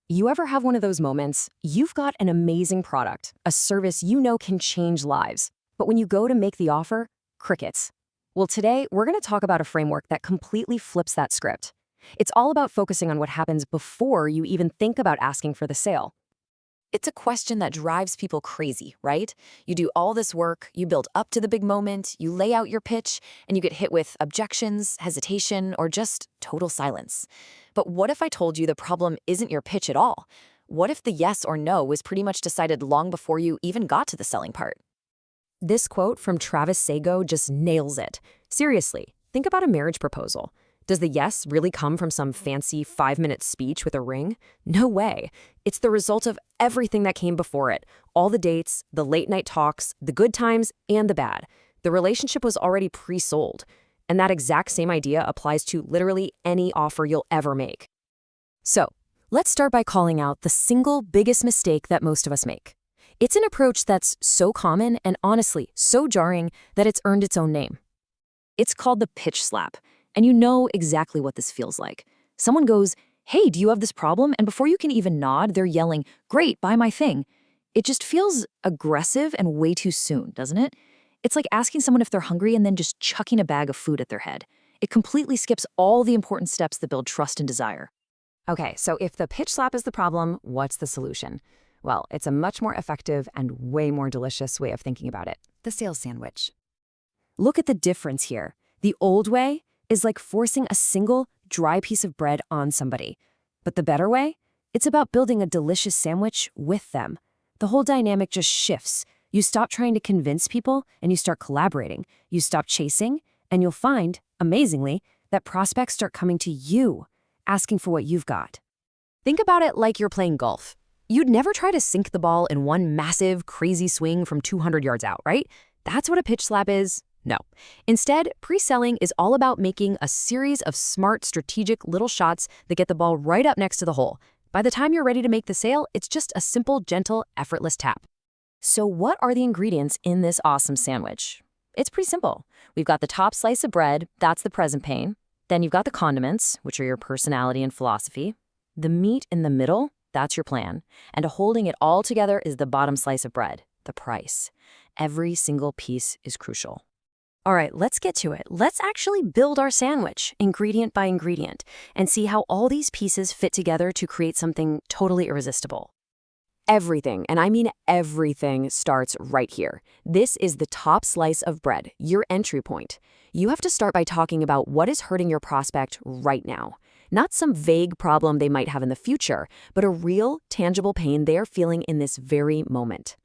You ever have one of those moments? You've got an amazing product, a service you know can change lives. But when you go to make the offer, crickets. Well, today we're going to talk about a framework that completely flips that script. It's all about focusing on what happens before you even think about asking for the sale. It's a question that drives people crazy, right? You do all this work, you build up to the big moment, you lay out your pitch, and you get hit with objections, hesitation, or just total silence. But what if I told you the problem isn't your pitch at all? What if the yes or no was pretty much decided long before you even got to the selling part? This quote from Travis Sago just nails it. Seriously, think about a marriage proposal. Does the yes really come from some fancy 5-minute speech with a ring? No way. It's the result of everything that came before it. All the dates, the late night talks, the good times, and the bad. The relationship was already pre-sold. And that exact same idea applies to literally any offer you'll ever make. So, let's start by calling out the single biggest mistake that most of us make. It's an approach that's so common and honestly so jarring that it's earned its own name. It's called the pitch slap. And you know exactly what this feels like. Someone goes, "Hey, do you have this problem?" And before you can even nod, they're yelling, "Great, buy my thing." It just feels aggressive and way too soon, doesn't it? It's like asking someone if they're hungry and then just chucking a bag of food at their head. It completely skips all the important steps that build trust and desire. Okay, so if the pitch slap is the problem, what's the solution? Well, it's a much more effective and way more delicious way of thinking about it. The sales sandwich. Look at the difference here. The old way is like forcing a single, dry piece of bread on somebody. But the better way? It's about building a delicious sandwich with them. The whole dynamic just shifts. You stop trying to convince people and you start collaborating. You stop chasing and you'll find, amazingly, that prospects start coming to you, asking for what you've got. Think about it like you're playing golf. You'd never try to sink the ball in one massive, crazy swing from 200 yards out, right? That's what a pitch slap is. No. Instead, pre-selling is all about making a series of smart, strategic little shots that get the ball right up next to the hole. By the time you're ready to make the sale, it's just a simple, gentle, effortless tap. So what are the ingredients in this awesome sandwich? It's pretty simple. We've got the top slice of bread, that's the present pain. Then you've got the condiments, which are your personality and philosophy. The meat in the middle, that's your plan. And holding it all together is the bottom slice of bread, the price. Every single piece is crucial. All right, let's get to it. Let's actually build our sandwich, ingredient by ingredient, and see how all these pieces fit together to create something totally irresistible. Everything, and I mean everything, starts right here. This is the top slice of bread, your entry point. You have to start by talking about what is hurting your prospect right now. Not some vague problem they might have in the future, but a real, tangible pain they're feeling in this very moment.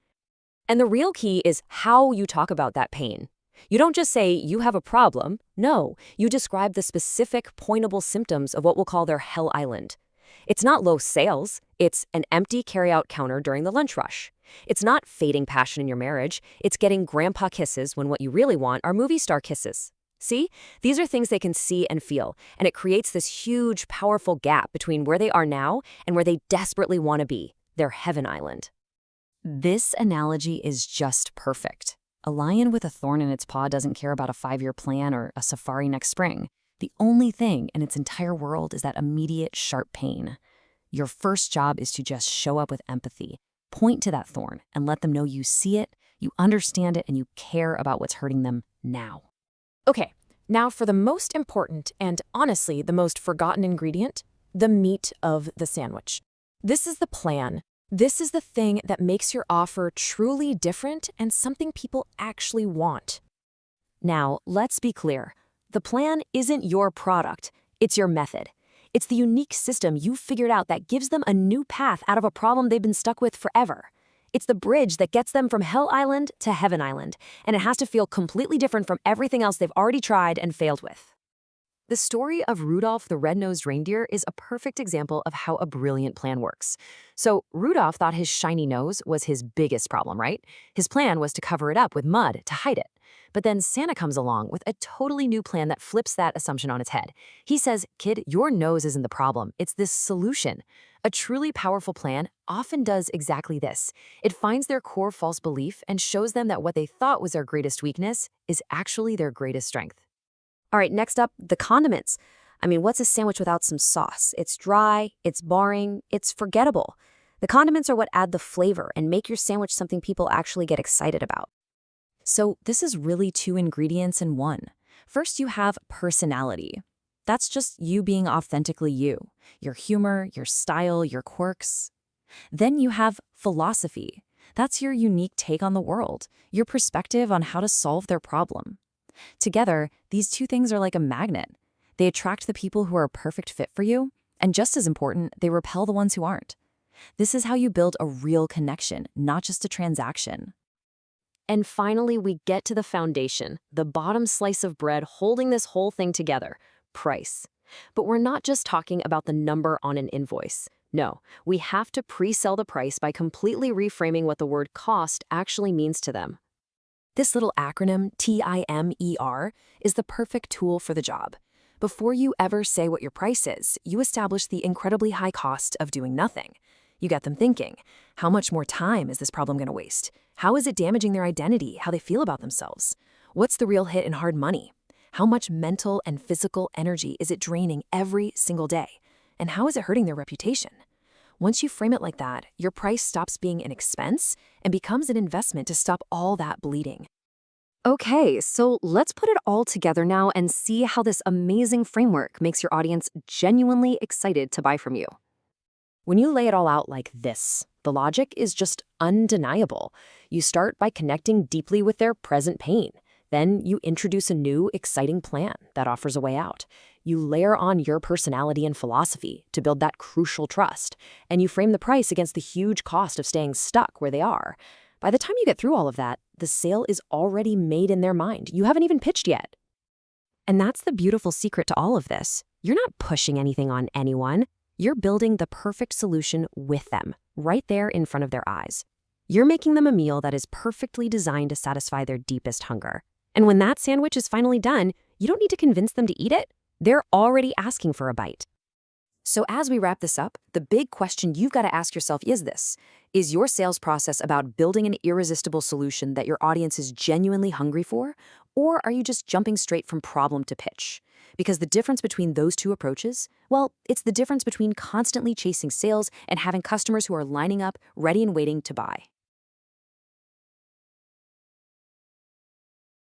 And the real key is how you talk about that pain. You don't just say, "You have a problem." No, you describe the specific, pointable symptoms of what we'll call their hell island. It's not low sales. It's an empty carryout counter during the lunch rush. It's not fading passion in your marriage. It's getting grandpa kisses when what you really want are movie star kisses. See? These are things they can see and feel, and it creates this huge, powerful gap between where they are now and where they desperately want to be, their heaven island. This analogy is just perfect. A lion with a thorn in its paw doesn't care about a 5-year plan or a safari next spring. The only thing in its entire world is that immediate, sharp pain. Your first job is to just show up with empathy, point to that thorn, and let them know you see it, you understand it, and you care about what's hurting them now. Okay, now for the most important and honestly the most forgotten ingredient, the meat of the sandwich. This is the plan. This is the thing that makes your offer truly different and something people actually want. Now, let's be clear. The plan isn't your product, it's your method. It's the unique system you've figured out that gives them a new path out of a problem they've been stuck with forever. It's the bridge that gets them from Hell Island to Heaven Island, and it has to feel completely different from everything else they've already tried and failed with. The story of Rudolph the Red-Nosed Reindeer is a perfect example of how a brilliant plan works. So Rudolph thought his shiny nose was his biggest problem, right? His plan was to cover it up with mud to hide it. But then Santa comes along with a totally new plan that flips that assumption on its head. He says, "Kid, your nose isn't the problem. It's this solution." A truly powerful plan often does exactly this. It finds their core false belief and shows them that what they thought was their greatest weakness is actually their greatest strength. All right, next up, the condiments. I mean, what's a sandwich without some sauce? It's dry, it's boring, it's forgettable. The condiments are what add the flavor and make your sandwich something people actually get excited about. So this is really two ingredients in one. First, you have personality. That's just you being authentically you, your humor, your style, your quirks. Then you have philosophy. That's your unique take on the world, your perspective on how to solve their problem. Together, these two things are like a magnet. They attract the people who are a perfect fit for you, and just as important, they repel the ones who aren't. This is how you build a real connection, not just a transaction. And finally, we get to the foundation, the bottom slice of bread holding this whole thing together, price. But we're not just talking about the number on an invoice. No, we have to pre-sell the price by completely reframing what the word cost actually means to them. This little acronym, TIMER, is the perfect tool for the job. Before you ever say what your price is, you establish the incredibly high cost of doing nothing. You get them thinking, how much more time is this problem going to waste? How is it damaging their identity, how they feel about themselves? What's the real hit in hard money? How much mental and physical energy is it draining every single day? And how is it hurting their reputation? Once you frame it like that, your price stops being an expense and becomes an investment to stop all that bleeding. Okay, so let's put it all together now and see how this amazing framework makes your audience genuinely excited to buy from you. When you lay it all out like this, the logic is just undeniable. You start by connecting deeply with their present pain. Then you introduce a new, exciting plan that offers a way out. You layer on your personality and philosophy to build that crucial trust, and you frame the price against the huge cost of staying stuck where they are. By the time you get through all of that, the sale is already made in their mind. You haven't even pitched yet. And that's the beautiful secret to all of this. You're not pushing anything on anyone. You're building the perfect solution with them, right there in front of their eyes. You're making them a meal that is perfectly designed to satisfy their deepest hunger. And when that sandwich is finally done, you don't need to convince them to eat it. They're already asking for a bite. So as we wrap this up, the big question you've got to ask yourself is this. Is your sales process about building an irresistible solution that your audience is genuinely hungry for? Or are you just jumping straight from problem to pitch? Because the difference between those two approaches, well, it's the difference between constantly chasing sales and having customers who are lining up, ready and waiting to buy.